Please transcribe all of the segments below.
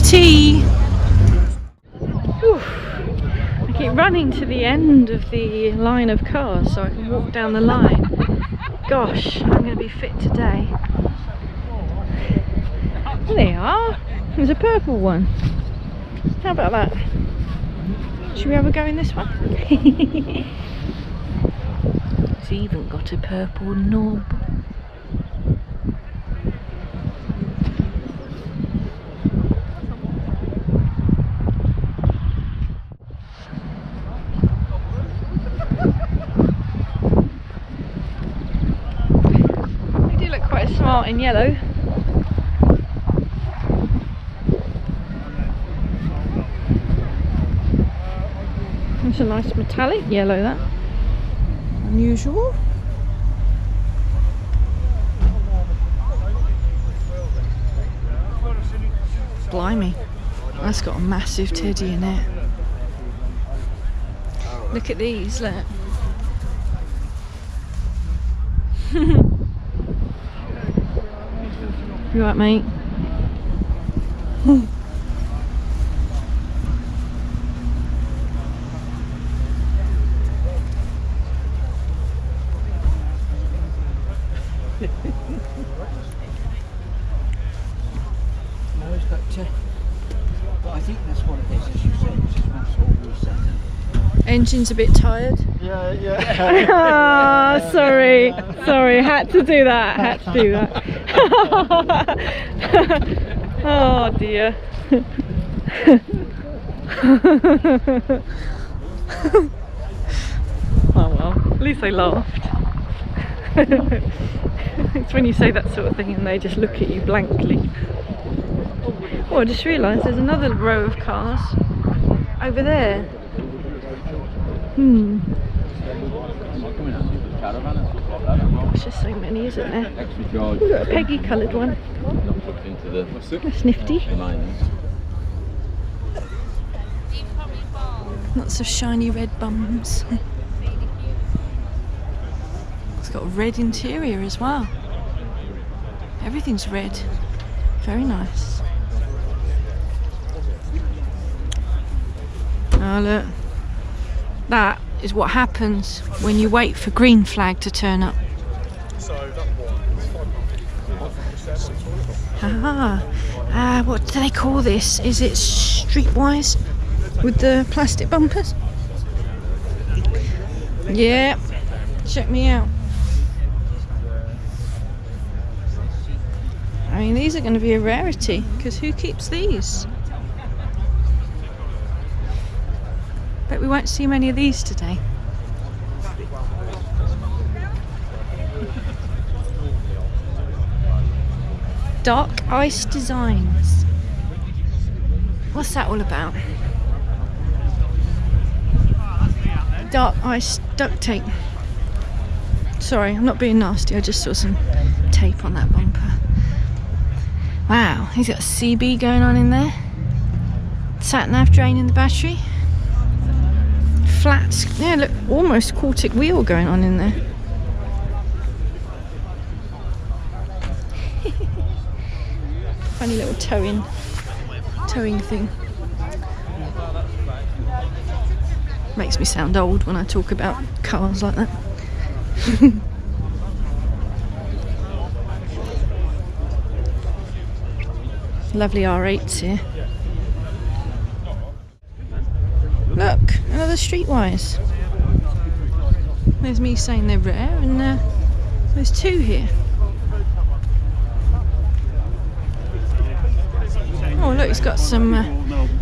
for tea. Whew. I keep running to the end of the line of cars so I can walk down the line. Gosh, I'm going to be fit today. There they are. There's a purple one. How about that? Should we have a go in this one? It's even got a purple knob. They do look quite smart in yellow. It's a nice metallic yellow, that. Unusual. Blimey, that's got a massive teddy in it. Look at these, look. You alright, mate? I think that's what it is, as you said, it's just once all reset. Engine's a bit tired. Yeah. Oh, sorry, had to do that, Oh dear. Oh well, at least they laughed. It's when you say that sort of thing and they just look at you blankly. Oh, I just realised there's another row of cars over there. There's just so many, isn't there? We've got a Peggy coloured one. That's nifty. Lots of shiny red bums. It's got a red interior as well. Everything's red. Very nice. Oh look, that is what happens when you wait for green flag to turn up. What do they call this? Is it streetwise with the plastic bumpers? Yeah, check me out. I mean, these are going to be a rarity because who keeps these? Bet we won't see many of these today. Dark ice designs. What's that all about? Dark ice duct tape. Sorry, I'm not being nasty, I just saw some tape on that bumper. Wow, he's got a CB going on in there. Sat-nav draining the battery. Flat, yeah, look, almost quartic wheel going on in there. Funny little towing thing. Makes me sound old when I talk about cars like that. Lovely R8s here. Look, another streetwise. There's me saying they're rare, and there's two here. Oh look, it's got some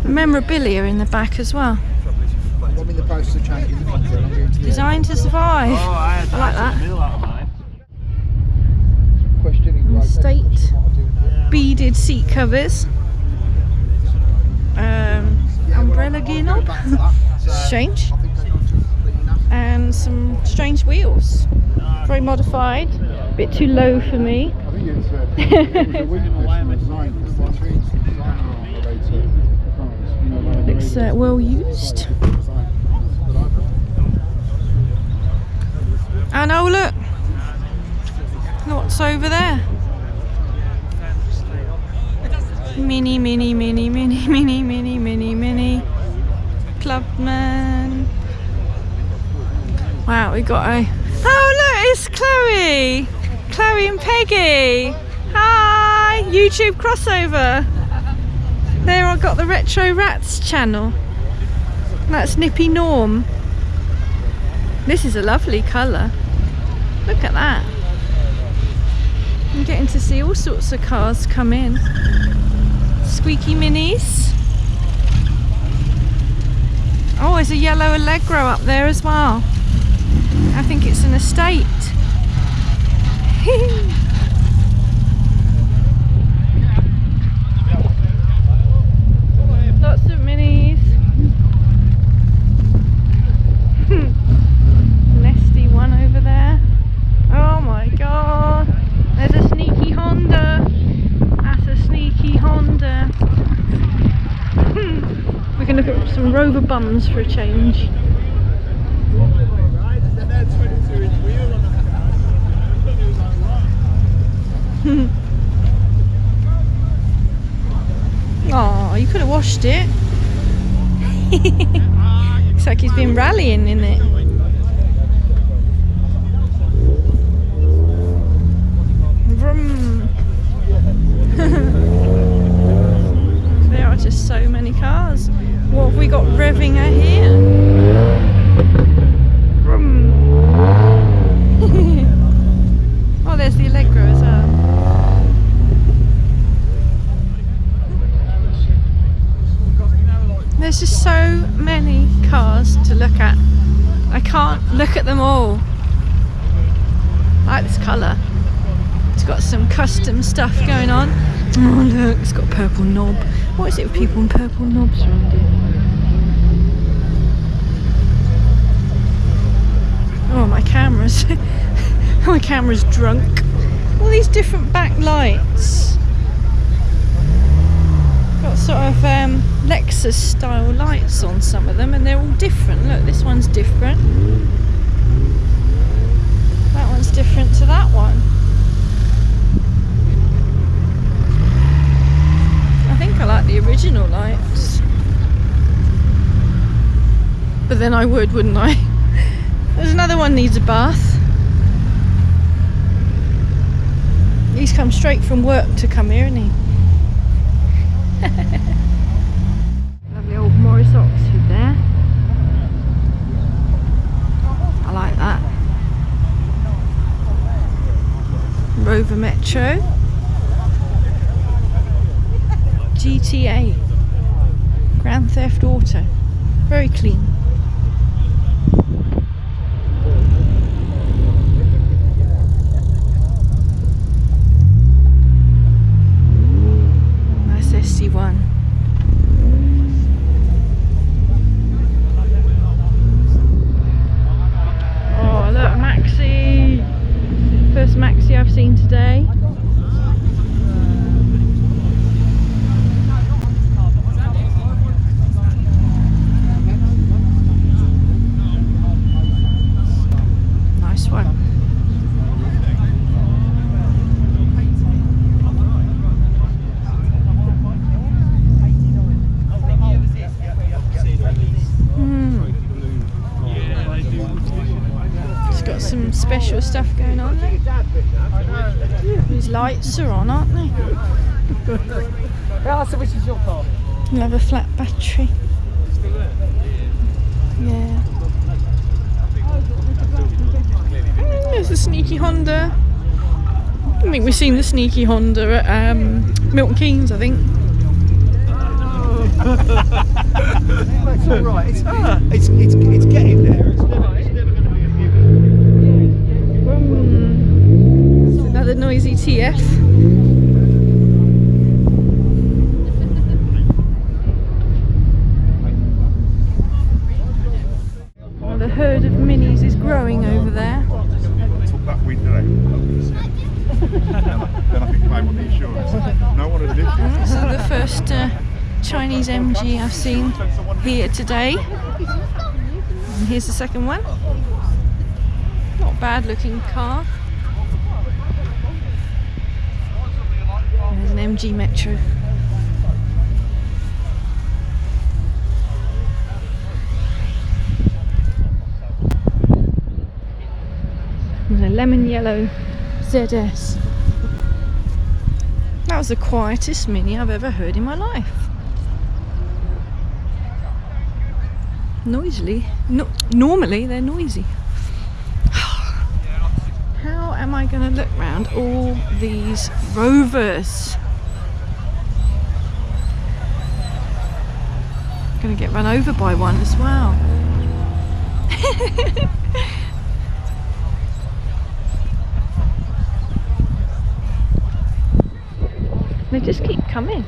memorabilia in the back as well. Designed to survive. I like that. State beaded seat covers. Umbrella gear knob. Strange. And some strange wheels. Very modified. A bit too low for me. Looks well used. And oh look! What's over there? Mini, mini, mini, mini, mini, mini, mini, mini. Clubman. Wow, we got a... Oh look, it's Chloe! Chloe and Peggy! Hi! YouTube crossover! There I got the Retro Rats channel. That's Nippy Norm. This is a lovely colour. Look at that. I'm getting to see all sorts of cars come in. Squeaky Minis. Oh, there's a yellow Allegro up there as well. I think it's an estate. Lots of minis. Nesty one over there. Oh my god. There's a sneaky Honda. That's a sneaky Honda. We're going to look at some Rover bums for a change. Oh, you could have washed it. Looks like he's been rallying in it. Vroom. There are just so many cars. What have we got revving out here? Vroom. Oh, there's the Allegro as well. There's just so many cars to look at. I can't look at them all. I like this colour. It's got some custom stuff going on. Oh look, it's got a purple knob. What is it with people and purple knobs around here? Oh, my camera's my camera's drunk. All these different backlights. Got sort of Lexus style lights on some of them, and they're all different. Look, this one's different. That one's different to that one. I think I like the original lights. But then I would, wouldn't I? There's another one needs a bath. He's come straight from work to come here, isn't he? Lovely old Morris Oxford there. I like that. Rover Metro. GTA. Grand Theft Auto. Very clean. One. Oh look, Maxi! First Maxi I've seen today. Nice one. Some special stuff going on there. These lights are on, aren't they? So which is your car? You'll have a flat battery. Yeah. There's a sneaky Honda. I think we've seen the sneaky Honda at Milton Keynes, I think. It's alright, it's getting there. It's never going to be a Another noisy TF. Well, the herd of minis is growing over there. Took that window out. Then I can claim on the insurance. No one had lived it. This is the first Chinese MG I've seen here today. And here's the second one. Not a bad looking car. There's an MG Metro. lemon yellow ZS. That was the quietest Mini I've ever heard in my life. Noisily. Normally they're noisy. How am I going to look round all these Rovers? I'm going to get run over by one as well. They just keep coming.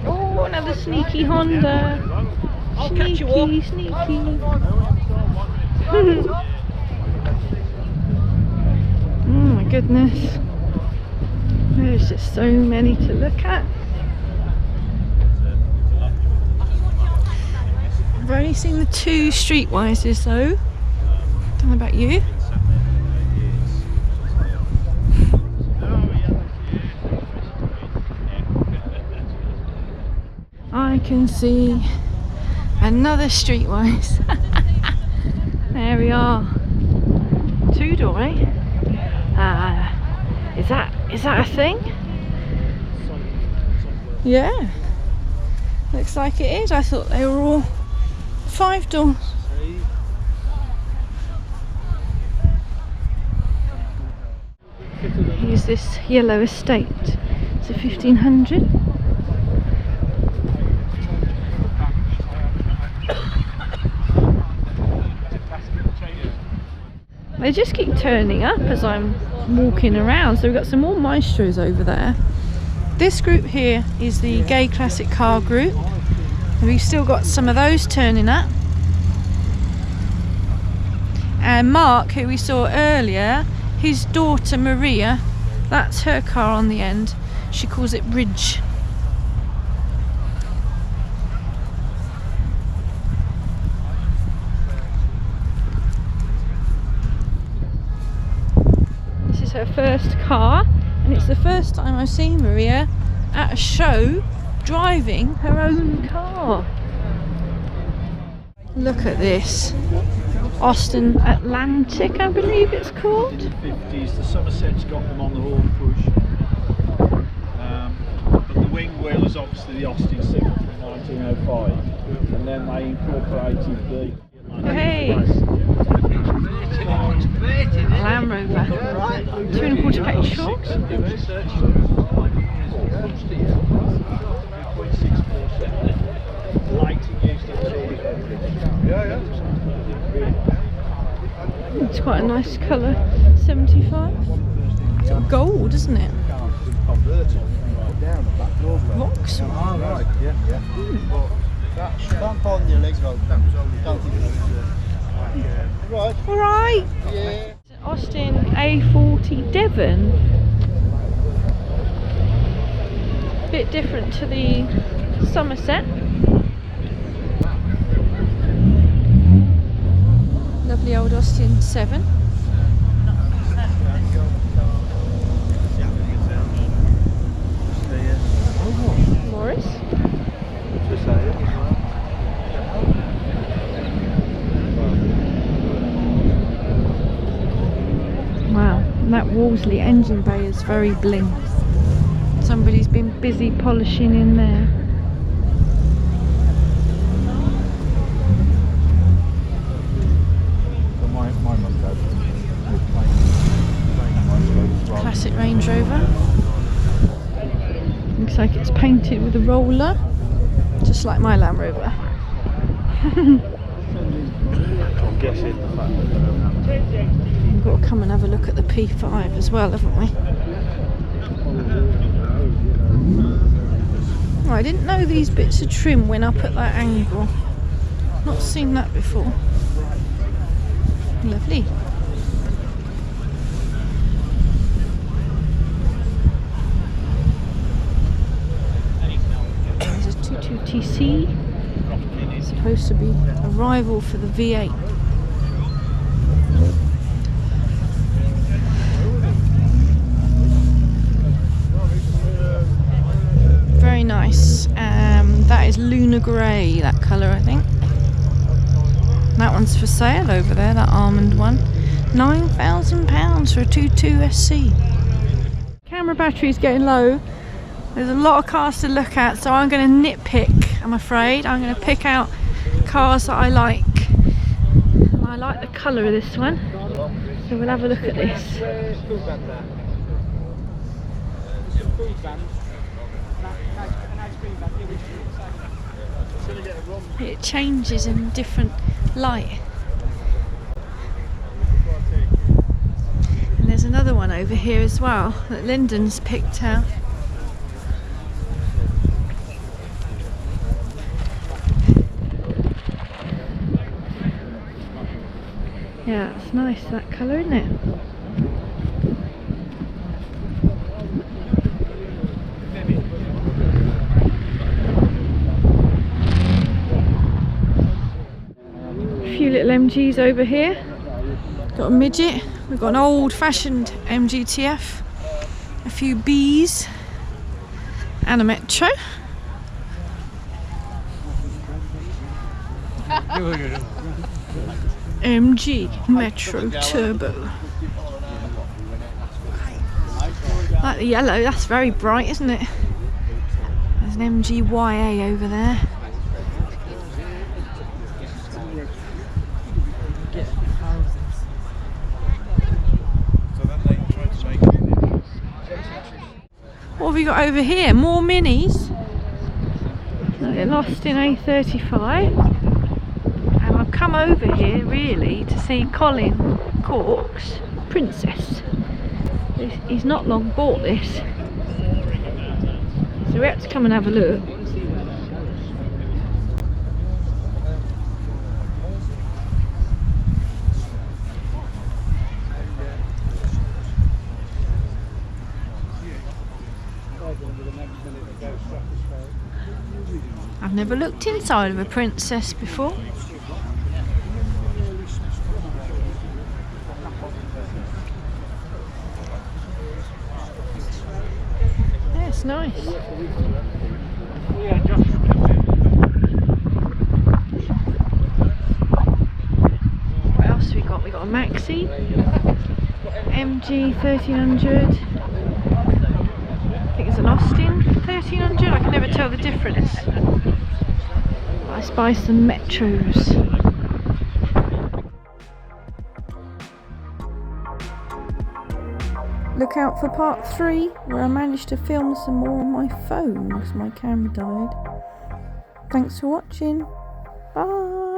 Oh, another sneaky Honda. I'll catch you all. Sneaky. Oh my goodness. There's just so many to look at. I've only seen the 2 Streetwisers though. Don't know about you. I can see another Streetwise. There we are. 2-door, eh? Is that a thing? Yeah. Looks like it is. I thought they were all 5-door. Here's this yellow estate. It's a 1500. They just keep turning up as I'm walking around. So we've got some more Maestros over there. This group here is the Gay Classic Car group. And we've still got some of those turning up. And Mark, who we saw earlier, his daughter Maria, that's her car on the end. She calls it Ridge. This is her first car, and it's the first time I've seen Maria at a show driving her own car. Look at this. Austin Atlantic, I believe it's called. In the 50s, the Somerset's got them on the horn push. But the wing wheel is obviously the Austin single from 1905. And then they incorporated the... Hey! Land Rover. 2.25 petrol. It's quite a nice colour. 75. It's gold, isn't it? Vauxhall. Bump on your legs, Rob. Right. Alright. Yeah. Austin A40 Devon. Bit different to the Somerset. Lovely old Austin 7. Morris. Wow, and that Wolseley engine bay is very bling. Somebody's been busy polishing in there. Classic Range Rover. Looks like it's painted with a roller, just like my Land Rover. I'm guessing the fact that We've got to come and have a look at the P5 as well, haven't we? Oh, I didn't know these bits of trim went up at that angle. Not seen that before. Lovely. There's a 22TC. It's supposed to be a rival for the V8. Sienna grey, that colour, I think. That one's for sale over there, that almond one. £9,000 for a 2.2 SC. Camera battery's getting low. There's a lot of cars to look at, so I'm going to nitpick, I'm afraid. I'm going to pick out cars that I like. And I like the colour of this one. So we'll have a look at this. It changes in different light. And there's another one over here as well that Lyndon's picked out. Yeah, it's nice, that colour, isn't it? A few little MGs over here. Got a midget. We've got an old-fashioned MGTF. A few Bs. And a Metro. MG Metro Turbo. Like the yellow, that's very bright, isn't it? There's an MG YA over there. What have we got over here? More minis. They're lost in A35. And I've come over here really to see Colin Cork's Princess. He's not long bought this, so we have to come and have a look. I've never looked inside of a Princess before. It's nice. What else have we got? We got a Maxi, MG 1300. I think it's an Austin 1300. I can never tell the difference. I spy some Metros. Look out for part 3, where I managed to film some more on my phone because my camera died. Thanks for watching. Bye.